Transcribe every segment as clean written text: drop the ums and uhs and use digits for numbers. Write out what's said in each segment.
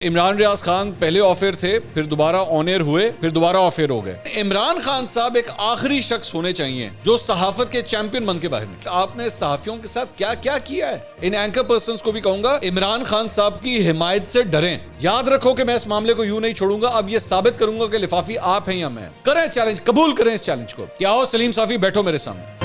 इमरान रियाज खान पहले ऑफेयर थे, फिर दोबारा ऑन एयर हुए, फिर दोबारा ऑफेयर हो गए। इमरान खान साहब एक आखिरी शख्स होने चाहिए जो सहाफत के चैंपियन बन के बाहर निकले। आपने सहाफियों के साथ क्या क्या किया है? इन एंकर पर्संस को भी कहूंगा इमरान खान साहब की हिमायत से डरें। याद रखो कि मैं इस मामले को यूं नहीं छोड़ूंगा। अब ये साबित करूंगा कि लिफाफी आप हैं या मैं। करें चैलेंज, कबूल करें इस चैलेंज को। क्या हो सलीम साफी, बैठो मेरे सामने।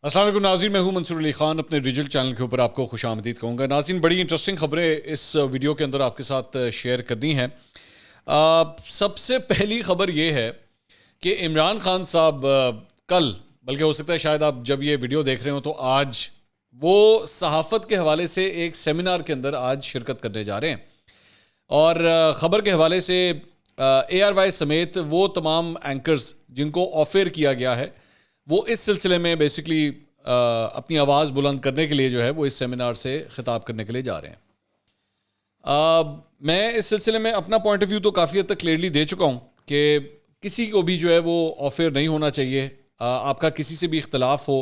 अस्सलाम वालेकुम नाज़रीन, मैं हूं मंसूर अली खान। अपने डिजिटल चैनल के ऊपर आपको खुशामदीद कहूँगा। नाज़रीन, बड़ी इंटरेस्टिंग खबरें इस वीडियो के अंदर आपके साथ शेयर करनी है। सबसे पहली खबर ये है कि इमरान खान साहब कल, बल्कि हो सकता है शायद आप जब ये वीडियो देख रहे हो तो आज, वो सहाफ़त के हवाले से एक सेमिनार के अंदर आज शिरकत करने जा रहे हैं। और ख़बर के हवाले से ARY समेत वो तमाम एंकर्स जिनको ऑफेयर किया गया है, वो इस सिलसिले में बेसिकली अपनी आवाज़ बुलंद करने के लिए जो है वो इस सेमिनार से ख़िताब करने के लिए जा रहे हैं। मैं इस सिलसिले में अपना पॉइंट ऑफ व्यू तो काफ़ी हद तक क्लियरली दे चुका हूँ कि किसी को भी जो है वो ऑफेयर नहीं होना चाहिए। आपका किसी से भी इख्तलाफ हो,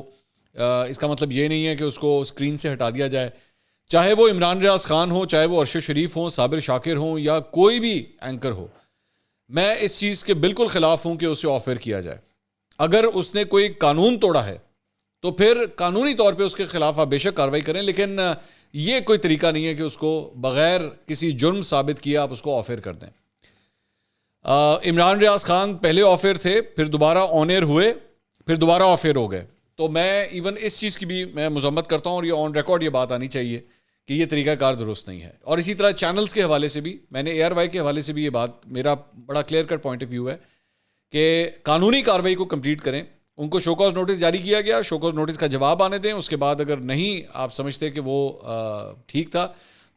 इसका मतलब ये नहीं है कि उसको स्क्रीन से हटा दिया जाए। चाहे वो इमरान रियाज खान हो, चाहे वो अरशद शरीफ हो, साबिर शाकिर हो, या कोई भी एंकर हो, मैं इस चीज़ के बिल्कुल ख़िलाफ़ हूँ कि उसे ऑफेयर किया जाए। अगर उसने कोई कानून तोड़ा है तो फिर कानूनी तौर पे उसके खिलाफ आप बेशक कार्रवाई करें, लेकिन ये कोई तरीका नहीं है कि उसको बगैर किसी जुर्म साबित किए आप उसको ऑफेयर कर दें। इमरान रियाज खान पहले ऑफेयर थे, फिर दोबारा ऑन एयर हुए, फिर दोबारा ऑफेयर हो गए। तो मैं इवन इस चीज़ की भी मैं मजम्मत करता हूँ और ये ऑन रिकॉर्ड ये बात आनी चाहिए कि ये तरीकाकार दुरुस्त नहीं है। और इसी तरह चैनल्स के हवाले से भी, मैंने ARY के हवाले से भी ये बात, मेरा बड़ा clear cut point of view है कि कानूनी कार्रवाई को कंप्लीट करें। उनको शोकॉज नोटिस जारी किया गया, शोकॉज नोटिस का जवाब आने दें। उसके बाद अगर नहीं आप समझते कि वो ठीक था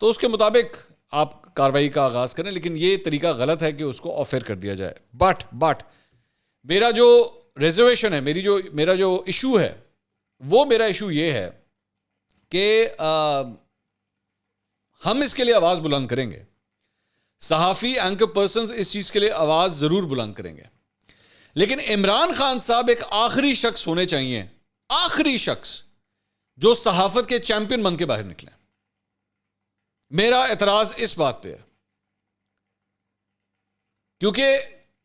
तो उसके मुताबिक आप कार्रवाई का आगाज़ करें, लेकिन ये तरीका गलत है कि उसको ऑफेयर कर दिया जाए। बट मेरा जो रिजर्वेशन है, मेरा जो इशू है, वो मेरा इशू ये है कि हम इसके लिए आवाज़ बुलंद करेंगे। सहाफ़ी एंकर पर्सन्स इस चीज़ के लिए आवाज़ ज़रूर बुलंद करेंगे, लेकिन इमरान खान साहब एक आखिरी शख्स होने चाहिए, आखिरी शख्स जो सहाफत के चैंपियन बन के बाहर निकले। मेरा एतराज इस बात पे है क्योंकि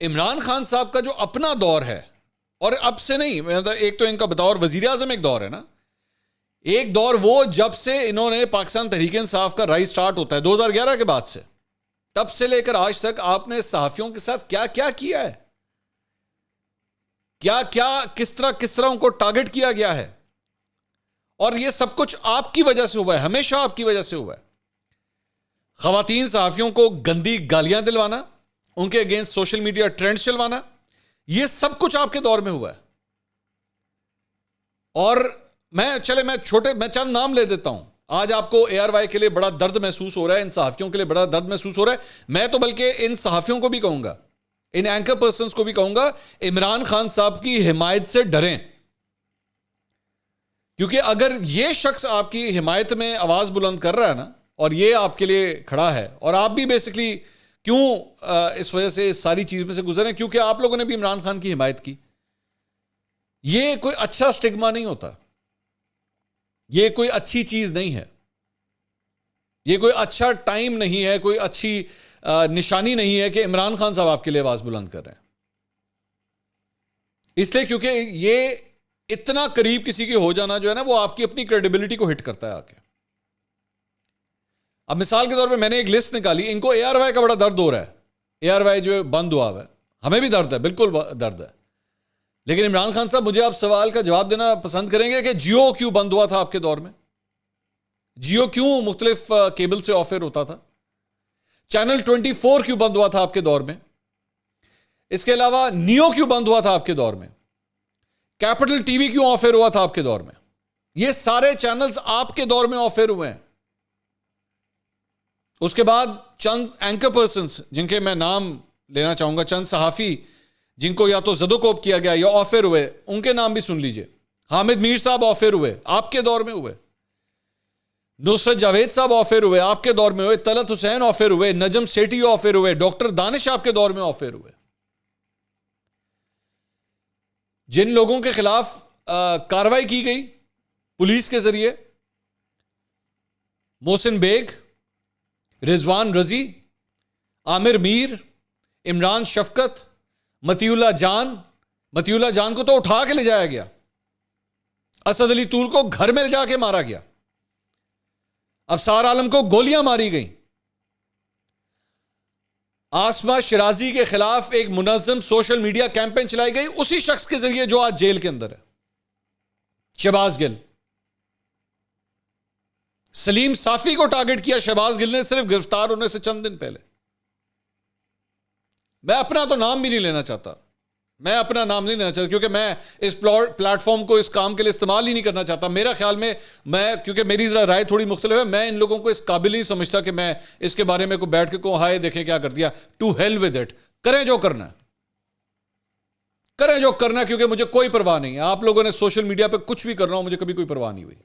इमरान खान साहब का जो अपना दौर है, और अब से नहीं, मतलब एक तो इनका बतौर वजीर आजम एक दौर है ना, एक दौर वो जब से इन्होंने पाकिस्तान तहरीक इंसाफ का राइज स्टार्ट होता है 2011 के बाद से, तब से लेकर आज तक आपने सहाफियों के साथ क्या क्या किया है, क्या क्या किस तरह उनको टारगेट किया गया है। और यह सब कुछ आपकी वजह से हुआ है, हमेशा आपकी वजह से हुआ है। खवातीन सहाफियों को गंदी गालियां दिलवाना, उनके अगेंस्ट सोशल मीडिया ट्रेंड चलवाना, यह सब कुछ आपके दौर में हुआ है। और मैं चंद नाम ले देता हूं। आज आपको ARY के लिए बड़ा दर्द महसूस हो रहा है, इन सहाफियों के लिए बड़ा दर्द महसूस हो रहा है। मैं तो बल्कि इन सहाफियों को भी कहूंगा, इन एंकर पर्सन्स को भी कहूंगा, इमरान खान साहब की हिमायत से डरें। क्योंकि अगर यह शख्स आपकी हिमायत में आवाज बुलंद कर रहा है ना, और यह आपके लिए खड़ा है, और आप भी बेसिकली क्यों इस वजह से इस सारी चीज में से गुजरे, क्योंकि आप लोगों ने भी इमरान खान की हिमायत की। यह कोई अच्छा स्टिग्मा नहीं होता, यह कोई अच्छी चीज नहीं है, यह कोई अच्छा टाइम नहीं है, कोई अच्छी निशानी नहीं है कि इमरान खान साहब आपके लिए आवाज बुलंद कर रहे हैं। इसलिए क्योंकि ये इतना करीब किसी के हो जाना जो है ना, वो आपकी अपनी क्रेडिबिलिटी को हिट करता है आके। अब मिसाल के तौर पे मैंने एक लिस्ट निकाली, इनको ARY का बड़ा दर्द हो रहा है, ARY जो बंद हुआ है, हमें भी दर्द है, बिल्कुल दर्द है। लेकिन इमरान खान साहब, मुझे आप सवाल का जवाब देना पसंद करेंगे कि जियो क्यों बंद हुआ था आपके दौर में? जियो क्यों मुख्तलिफ केबल से ऑफर होता था? चैनल 24 क्यों बंद हुआ था आपके दौर में? इसके अलावा नियो क्यों बंद हुआ था आपके दौर में? कैपिटल TV क्यों ऑफर हुआ था आपके दौर में? ये सारे चैनल्स आपके दौर में ऑफर हुए हैं। उसके बाद चंद एंकर पर्सन्स जिनके मैं नाम लेना चाहूंगा, चंद सहाफी जिनको या तो जदोकोब किया गया या ऑफर हुए, उनके नाम भी सुन लीजिए। हामिद मीर साहब ऑफर हुए, आपके दौर में हुए। नुसरत जावेद साहब ऑफर हुए, आपके दौर में हुए। तलत हुसैन ऑफर हुए, नजम सेठी ऑफर हुए, डॉक्टर दानिश आपके दौर में ऑफर हुए। जिन लोगों के खिलाफ कार्रवाई की गई पुलिस के जरिए, मोहसिन बेग, रिजवान रजी, आमिर मीर, इमरान शफकत, मतीउल्लाह जान को तो उठा के ले जाया गया, असद अली तूल को घर में ले जाके मारा गया, अफसार आलम को गोलियां मारी गई, आसमा शिराजी के खिलाफ एक मुनज़्ज़म सोशल मीडिया कैंपेन चलाई गई उसी शख्स के जरिए जो आज जेल के अंदर है, शहबाज गिल। सलीम साफी को टारगेट किया शहबाज गिल ने सिर्फ गिरफ्तार होने से चंद दिन पहले। मैं अपना तो नाम भी नहीं लेना चाहता, क्योंकि मैं इस प्लेटफॉर्म को इस काम के लिए इस्तेमाल ही नहीं करना चाहता। मेरा ख्याल में क्योंकि मेरी जरा राय थोड़ी मुख्तलिफ है, मैं इन लोगों को इस काबिल नहीं समझता कि मैं इसके बारे में को बैठ के को हाय देखें क्या कर दिया। टू हेल विद इट, करें जो करना है, क्योंकि मुझे कोई परवाह नहीं है। आप लोगों ने सोशल मीडिया पे कुछ भी कर रहा हूं, मुझे कभी कोई परवाह नहीं हुई।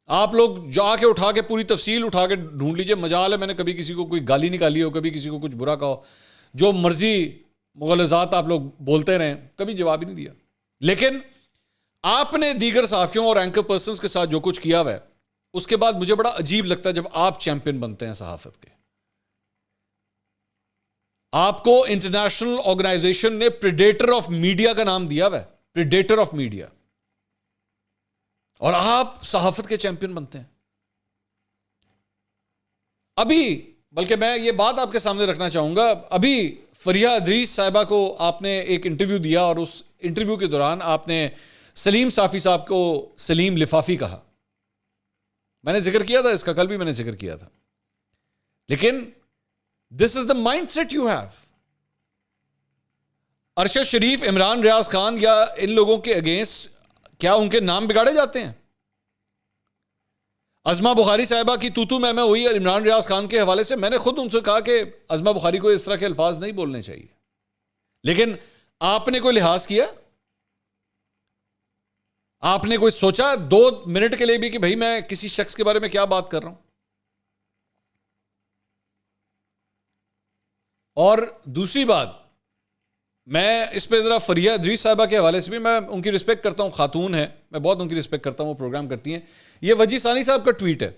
आप लोग जाके उठा के पूरी तफसील उठा के ढूंढ लीजिए। मजाल है मैंने कभी किसी को कोई गाली निकाली हो, कभी किसी को कुछ बुरा कहा हो, जो मर्जी मुगलजात आप लोग बोलते रहें, कभी जवाब ही नहीं दिया। लेकिन आपने दीगर सहाफियों और एंकर पर्सन्स के साथ जो कुछ किया हुआ है, उसके बाद मुझे बड़ा अजीब लगता है जब आप चैंपियन बनते हैं सहाफत के। आपको इंटरनेशनल ऑर्गेनाइजेशन ने प्रेडेटर ऑफ मीडिया का नाम दिया हुआ है, प्रेडेटर ऑफ मीडिया, और आप सहाफत के चैंपियन बनते हैं। अभी बल्कि मैं ये बात आपके सामने रखना चाहूंगा, अभी फरिया अदरीस साहिबा को आपने एक इंटरव्यू दिया और उस इंटरव्यू के दौरान आपने सलीम साफी साहब को सलीम लिफाफी कहा। मैंने जिक्र किया था इसका, कल भी मैंने जिक्र किया था। लेकिन this is the mindset you have. Arshad Sharif, Imran Riaz Khan या इन लोगों के अगेंस्ट क्या उनके नाम बिगाड़े जाते हैं? अज़मा बुखारी साहिबा की तूतू मैं हुई इमरान रियाज खान के हवाले से। मैंने खुद उनसे कहा कि अज़मा बुखारी को इस तरह के अल्फाज नहीं बोलने चाहिए, लेकिन आपने कोई लिहाज किया? आपने कोई सोचा 2 मिनट के लिए भी कि भाई मैं किसी शख्स के बारे में क्या बात कर रहा हूं? और दूसरी बात, मैं इस पे जरा फरिया अदरीस साहिबा के हवाले से भी मैं उनकी रिस्पेक्ट करता हूं, खातून है, मैं बहुत उनकी रिस्पेक्ट करता हूं, वो प्रोग्राम करती हैं। ये वजी सानी साहब का ट्वीट है,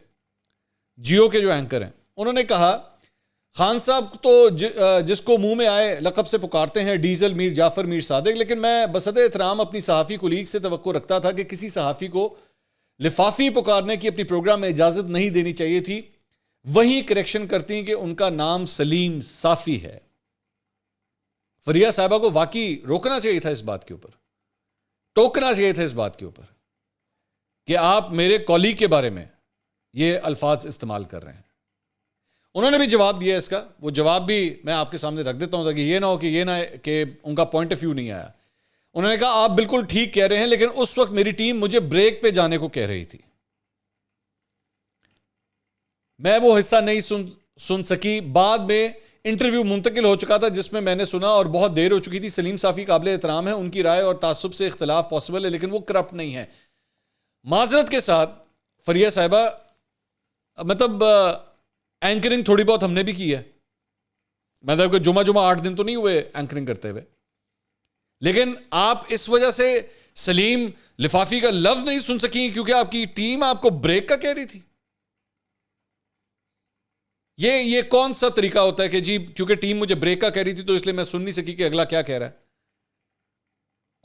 जियो के जो एंकर हैं। उन्होंने कहा खान साहब तो जिसको मुंह में आए लकब से पुकारते हैं, डीजल मीर जाफर मीर सादिक, लेकिन मैं बसद एहतराम अपनी सहाफ़ी कुलीग से तवक्को रखता था कि किसी सहाफ़ी को लिफाफी पुकारने की अपनी प्रोग्राम में इजाज़त नहीं देनी चाहिए थी। वहीं करेक्शन करती कि उनका नाम सलीम साफी है। फरिया साहिबा को वाकई रोकना चाहिए था इस बात के ऊपर, टोकना चाहिए था इस बात के ऊपर कि आप मेरे कॉलीग के बारे में ये अल्फाज इस्तेमाल कर रहे हैं। उन्होंने भी जवाब दिया इसका, वो जवाब भी मैं आपके सामने रख देता हूं ताकि ये ना हो कि उनका पॉइंट ऑफ व्यू नहीं आया। उन्होंने कहा आप बिल्कुल ठीक कह रहे हैं, लेकिन उस वक्त मेरी टीम मुझे ब्रेक पे जाने को कह रही थी, मैं वो हिस्सा नहीं सुन सकी। बाद में इंटरव्यू मुंतकिल हो चुका था जिसमें मैंने सुना और बहुत देर हो चुकी थी। सलीम साफी काबिल एहतराम है, उनकी राय और तासुब से इख्तलाफ पॉसिबल है, लेकिन वो करप्ट नहीं है। माजरत के साथ फरिया साहिबा, मतलब एंकरिंग थोड़ी बहुत हमने भी की है, मतलब कि जुमा 8 दिन तो नहीं हुए एंकरिंग करते हुए, लेकिन आप इस वजह से सलीम लिफाफी का लफ्ज नहीं सुन सकी क्योंकि आपकी टीम आपको ब्रेक का कह रही थी। ये कौन सा तरीका होता है कि जी क्योंकि टीम मुझे ब्रेक का कह रही थी तो इसलिए मैं सुन नहीं सकी कि अगला क्या कह रहा है।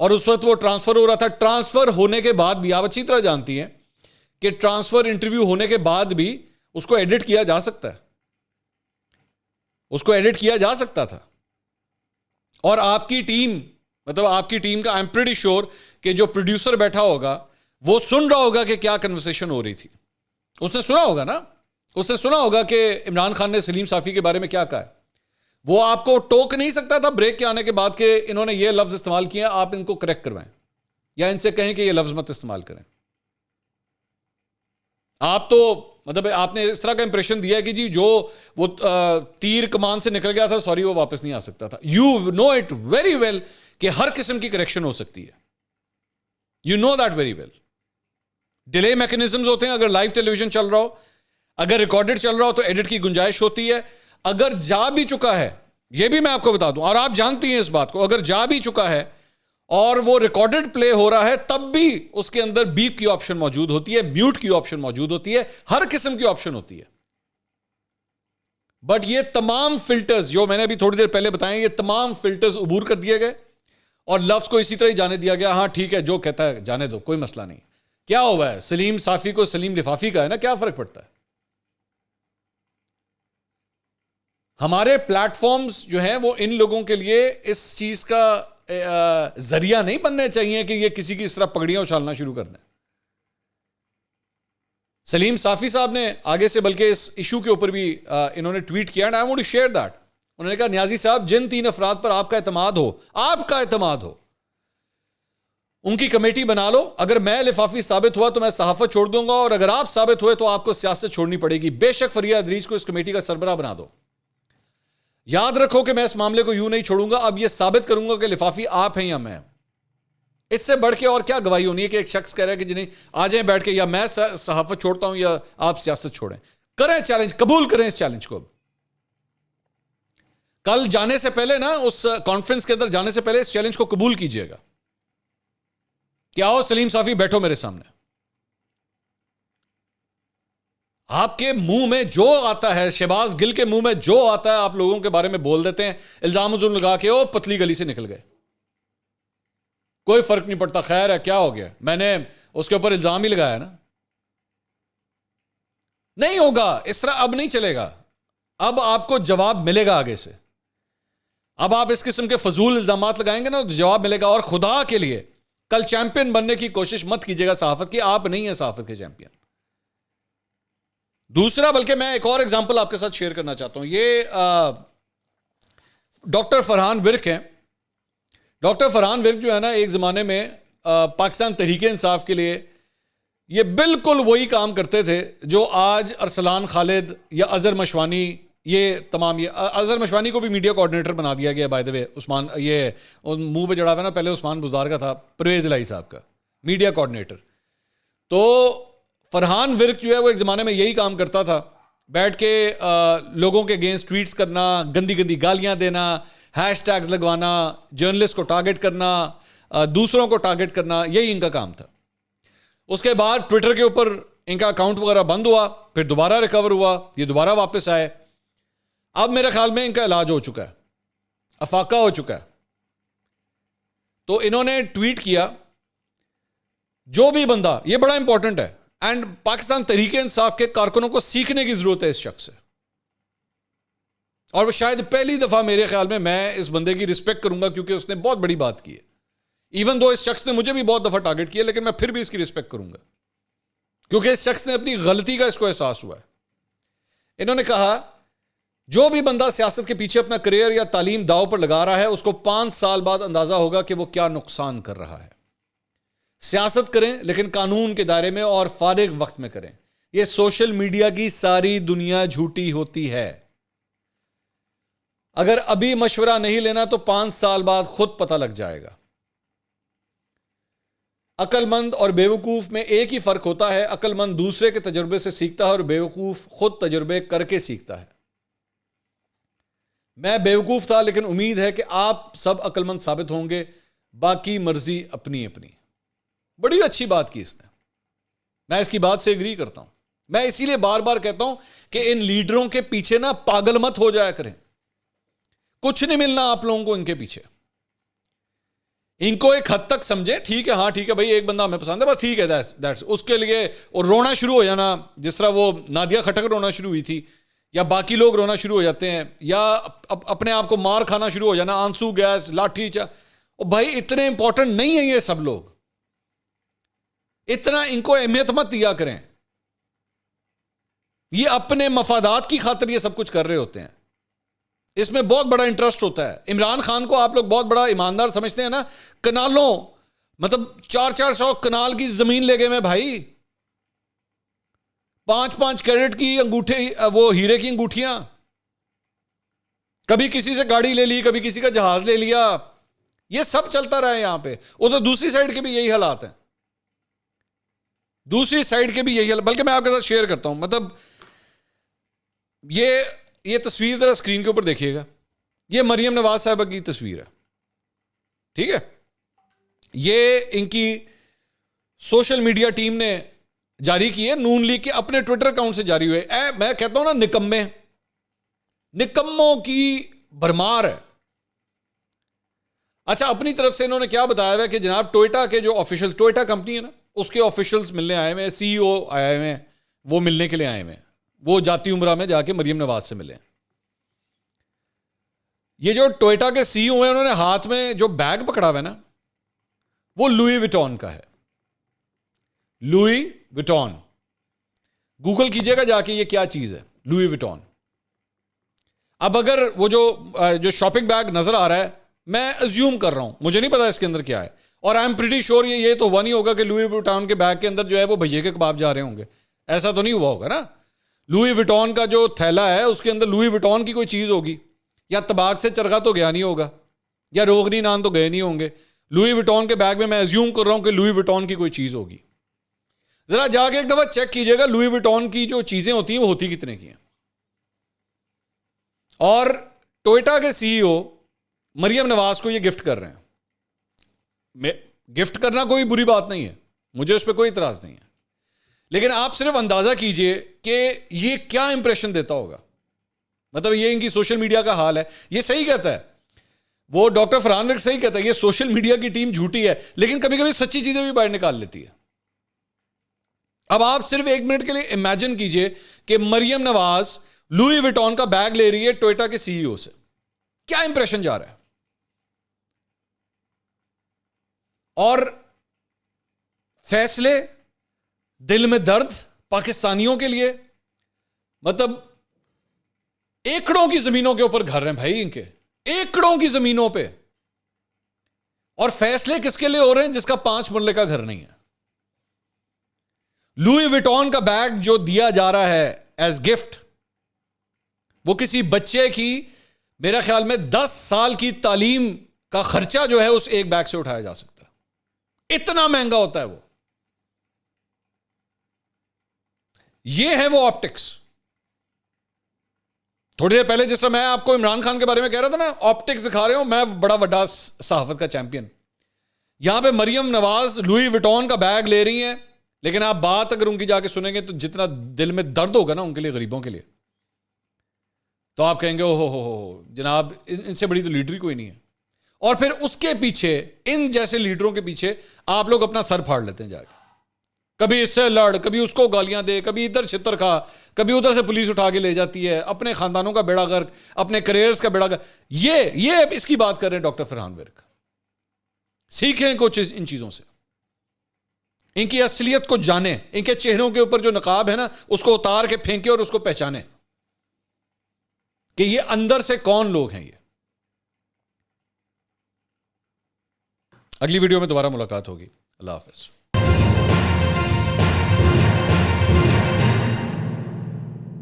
और उस वक्त वो ट्रांसफर हो रहा था, ट्रांसफर होने के बाद भी आप अच्छी तरह जानती हैं कि ट्रांसफर इंटरव्यू होने के बाद भी उसको एडिट किया जा सकता है, उसको एडिट किया जा सकता था। और आपकी टीम, मतलब आपकी टीम का आई एम प्रीटी श्योर कि जो प्रोड्यूसर बैठा होगा वो सुन रहा होगा कि क्या कन्वर्सेशन हो रही थी। उसने सुना होगा ना, उसने सुना होगा कि इमरान खान ने सलीम साफी के बारे में क्या कहा है। वो आपको टोक नहीं सकता था ब्रेक के आने के बाद कि इन्होंने ये लफ्ज इस्तेमाल किया, आप इनको करेक्ट करवाएं या इनसे कहें कि ये लफ्ज मत इस्तेमाल करें। आप तो मतलब आपने इस तरह का इंप्रेशन दिया है कि जी जो वो तीर कमान से निकल गया था, सॉरी वो वापस नहीं आ सकता था। You know it very well कि हर किस्म की करेक्शन हो सकती है, you know that very well. Delay mechanisms होते हैं, अगर लाइव टेलीविजन चल रहा हो, अगर रिकॉर्डेड चल रहा हो तो एडिट की गुंजाइश होती है। अगर जा भी चुका है, यह भी मैं आपको बता दूं और आप जानती हैं इस बात को, अगर जा भी चुका है और वो रिकॉर्डेड प्ले हो रहा है, तब भी उसके अंदर बीप की ऑप्शन मौजूद होती है, म्यूट की ऑप्शन मौजूद होती है, हर किस्म की ऑप्शन होती है। बट ये तमाम फिल्टर्स जो मैंने अभी थोड़ी देर पहले बताए, ये तमाम फिल्टर्स अबूर कर दिए गए और लफ्ज को इसी तरह ही जाने दिया गया, हां ठीक है जो कहता है जाने दो, कोई मसला नहीं। क्या हुआ है, सलीम साफी को सलीम लिफाफी का है ना, क्या फर्क पड़ता है। हमारे प्लेटफॉर्म्स जो हैं वो इन लोगों के लिए इस चीज का जरिया नहीं बनने चाहिए कि ये किसी की इस तरह पगड़ियां उछालना शुरू कर दें। सलीम साफी साहब ने आगे से बल्कि इस इशू के ऊपर भी इन्होंने ट्वीट किया, and I want to share that. उन्होंने कहा, न्याजी साहब, जिन 3 अफराद पर आपका एतमाद हो उनकी कमेटी बना लो। अगर मैं लिफाफी साबित हुआ तो मैं सहाफत छोड़ दूंगा, और अगर आप साबित हुए तो आपको सियासत छोड़नी पड़ेगी। बेशक फरिया अदरीज को इस कमेटी का सरबराह बना दो। याद रखो कि मैं इस मामले को यूं नहीं छोड़ूंगा, अब यह साबित करूंगा कि लिफाफी आप हैं या मैं। इससे बढ़ के और क्या गवाही होनी है कि एक शख्स कह रहा है कि जिन्हें आ जाए बैठ के, या मैं सहाफत छोड़ता हूं या आप सियासत छोड़ें। करें चैलेंज, कबूल करें इस चैलेंज को। कल जाने से पहले ना, उस कॉन्फ्रेंस के अंदर जाने से पहले इस चैलेंज को कबूल कीजिएगा कि आओ सलीम साफी बैठो मेरे सामने। आपके मुंह में जो आता है, शहबाज गिल के मुंह में जो आता है, आप लोगों के बारे में बोल देते हैं, इल्जाम उजुम लगा के ओ पतली गली से निकल गए, कोई फर्क नहीं पड़ता, खैर है क्या हो गया, मैंने उसके ऊपर इल्जाम ही लगाया ना। नहीं होगा इस तरह, अब नहीं चलेगा। अब आपको जवाब मिलेगा आगे से। अब आप इस किस्म के फजूल इल्जाम लगाएंगे ना तो जवाब मिलेगा। और खुदा के लिए कल चैंपियन बनने की कोशिश मत कीजिएगा सहाफत की, आप नहीं है सहाफत के चैंपियन। दूसरा, बल्कि मैं एक और एग्जांपल आपके साथ शेयर करना चाहता हूं। ये डॉक्टर फरहान विर्क हैं। डॉक्टर फरहान विर्क जो है ना, एक ज़माने में पाकिस्तान तहरीक इंसाफ के लिए ये बिल्कुल वही काम करते थे जो आज अरसलान खालिद या अजहर मशवानी, ये तमाम, ये अजहर मशवानी को भी मीडिया कोऑर्डिनेटर बना दिया गया बाय द वे। उस्मान, ये मुंह पे जड़ा हुआ ना, पहले उस्मान बुज़दार का था, परवेज़ इलाही साहब का मीडिया कोऑर्डिनेटर। तो फरहान विर्क जो है वो एक ज़माने में यही काम करता था, बैठ के लोगों के अगेंस्ट ट्वीट्स करना, गंदी गंदी गालियां देना, हैशटैग्स लगवाना, जर्नलिस्ट को टारगेट करना, दूसरों को टारगेट करना, यही इनका काम था। उसके बाद ट्विटर के ऊपर इनका अकाउंट वगैरह बंद हुआ, फिर दोबारा रिकवर हुआ, ये दोबारा वापस आए। अब मेरे ख्याल में इनका इलाज हो चुका है, अफाका हो चुका है। तो इन्होंने ट्वीट किया, जो भी बंदा, ये बड़ा इंपॉर्टेंट है, एंड पाकिस्तान तहरीक इंसाफ के कारकुनों को सीखने की जरूरत है इस शख्स से। और वो शायद पहली दफा मेरे ख्याल में मैं इस बंदे की रिस्पेक्ट करूंगा, क्योंकि उसने बहुत बड़ी बात की है। इवन दो इस शख्स ने मुझे भी बहुत दफा टारगेट किया, लेकिन मैं फिर भी इसकी रिस्पेक्ट करूंगा, क्योंकि इस शख्स ने अपनी गलती का इसको एहसास हुआ है। इन्होंने कहा, जो भी बंदा सियासत के पीछे अपना करियर या तालीम दांव पर लगा रहा है, उसको 5 साल बाद अंदाजा होगा कि वो क्या नुकसान कर रहा है। सियासत करें लेकिन कानून के दायरे में और फारिग वक्त में करें। यह सोशल मीडिया की सारी दुनिया झूठी होती है। अगर अभी मशवरा नहीं लेना तो 5 साल बाद खुद पता लग जाएगा। अक्लमंद और बेवकूफ में एक ही फर्क होता है, अक्लमंद दूसरे के तजुर्बे से सीखता है और बेवकूफ खुद तजुर्बे करके सीखता है। मैं बेवकूफ था, लेकिन उम्मीद है कि आप सब अक्लमंद साबित होंगे। बाकी मर्जी अपनी अपनी। बड़ी अच्छी बात की इसने, मैं इसकी बात से एग्री करता हूं। मैं इसीलिए बार बार कहता हूं कि इन लीडरों के पीछे ना पागल मत हो जाया करें। कुछ नहीं मिलना आप लोगों को इनके पीछे। इनको एक हद तक समझे, ठीक है, हाँ ठीक है भाई, एक बंदा हमें पसंद है, बस ठीक है, दैट्स उसके लिए। और रोना शुरू हो जाना, जिस तरह वो नादिया खटक रोना शुरू हुई थी, या बाकी लोग रोना शुरू हो जाते हैं, या अपने आप को मार खाना शुरू हो जाना, आंसू गैस, लाठी और भाई इतने इंपॉर्टेंट नहीं है ये सब लोग। इतना इनको अहमियत मत दिया करें। ये अपने मफादात की खातिर ये सब कुछ कर रहे होते हैं। इसमें बहुत बड़ा इंटरेस्ट होता है। इमरान खान को आप लोग बहुत बड़ा ईमानदार समझते हैं ना, कनालों, मतलब 400-400 कनाल की जमीन ले गए मैं भाई, 5-5 कैरेट की अंगूठे, वो हीरे की अंगूठियां, कभी किसी से गाड़ी ले ली, कभी किसी का जहाज ले लिया, ये सब चलता रहा है यहां पे। उधर दूसरी साइड के भी यही हालात हैं, दूसरी साइड के भी यही हालात। बल्कि मैं आपके साथ शेयर करता हूं, मतलब ये तस्वीर जरा स्क्रीन के ऊपर देखिएगा। ये मरियम नवाज साहब की तस्वीर है, ठीक है। ये इनकी सोशल मीडिया टीम ने जारी की है, नून लीग के अपने ट्विटर अकाउंट से जारी हुए। मैं कहता हूं ना, निकम्मों की भरमार है। अच्छा, अपनी तरफ से इन्होंने क्या बताया है कि जनाब टोयोटा के जो ऑफिशियल्स, टोयोटा कंपनी है ना, उसके ऑफिशियल्स मिलने आए हुए हैं, सीईओ आए हुए हैं, वो मिलने के लिए आए हुए हैं। वो जाती उम्रा में जाके मरियम नवाज से मिले। ये जो टोयोटा के सीईओ हैं, उन्होंने हाथ में जो बैग पकड़ा हुआ है ना, वो लुई विटॉन का है। लुई विटॉन, गूगल कीजिएगा जाके ये क्या चीज है, लुई विटॉन। अब अगर वो जो शॉपिंग बैग नजर आ रहा है, मैं अज्यूम कर रहा हूं, मुझे नहीं पता इसके अंदर क्या है, और आई एम प्रीटी श्योर ये तो हुआ नहीं होगा कि लुई विटॉन के बैग के अंदर जो है वो भैये के कबाब जा रहे होंगे। ऐसा तो नहीं हुआ होगा ना। लुई विटॉन का जो थैला है उसके अंदर लुई विटॉन की कोई चीज होगी, या तबाक से चरखा तो गया नहीं होगा, या रोगनी नान तो गए नहीं होंगे। लुई विटॉन के बैग में मैं अज्यूम कर रहा हूं कि लुई विटॉन की कोई चीज होगी। जरा जाके एक दफा चेक कीजिएगा लुई विटॉन की जो चीजें होती हैं वो होती कितने की हैं। और टोयोटा के सीईओ मरियम नवाज को ये गिफ्ट कर रहे हैं। गिफ्ट करना कोई बुरी बात नहीं है, मुझे उस पर कोई इतराज नहीं है, लेकिन आप सिर्फ अंदाजा कीजिए कि ये क्या इंप्रेशन देता होगा। मतलब ये इनकी सोशल मीडिया का हाल है। ये सही कहता है, वो डॉक्टर फरहान विर्क सही कहता है, ये सोशल मीडिया की टीम झूठी है, लेकिन कभी कभी सच्ची चीजें भी बाहर निकाल लेती है। अब आप सिर्फ एक मिनट के लिए इमेजिन कीजिए कि मरियम नवाज लुई विटॉन का बैग ले रही है टोयोटा के सीईओ से, क्या इंप्रेशन जा रहा है। और फैसले, दिल में दर्द पाकिस्तानियों के लिए। मतलब एकड़ों की जमीनों के ऊपर घर हैं भाई इनके, एकड़ों की जमीनों पे, और फैसले किसके लिए हो रहे हैं जिसका 5 मरले का घर नहीं है। लुई विटॉन का बैग जो दिया जा रहा है एज गिफ्ट, वो किसी बच्चे की मेरा ख्याल में 10 साल की तालीम का खर्चा जो है उस एक बैग से उठाया जा सकता है, इतना महंगा होता है वो। ये है वो ऑप्टिक्स। थोड़ी देर पहले जिस तरह मैं आपको इमरान खान के बारे में कह रहा था ना, ऑप्टिक्स दिखा रहे हो, मैं बड़ा बड़ा सहाफत का चैंपियन। यहां पे मरियम नवाज लुई विटॉन का बैग ले रही हैं, लेकिन आप बात अगर उनकी जाके सुनेंगे तो जितना दिल में दर्द होगा ना उनके लिए, गरीबों के लिए, तो आप कहेंगे ओ हो जनाब, इनसे बड़ी तो लीडर ही कोई नहीं है। और फिर उसके पीछे, इन जैसे लीडरों के पीछे आप लोग अपना सर फाड़ लेते हैं जाके। कभी इससे लड़, कभी उसको गालियां दे, कभी इधर छितर खा, कभी उधर से पुलिस उठा के ले जाती है, अपने खानदानों का बेड़ा गर्क, अपने करियर्स का बेड़ा गर्क। ये इसकी बात कर रहे हैं डॉक्टर फरहान विर्क। सीखें कुछ इन चीजों से, इनकी असलियत को जाने, इनके चेहरों के ऊपर जो नकाब है ना उसको उतार के फेंके और उसको पहचाने कि ये अंदर से कौन लोग हैं ये। अगली वीडियो में दोबारा मुलाकात होगी। अल्लाह हाफिज।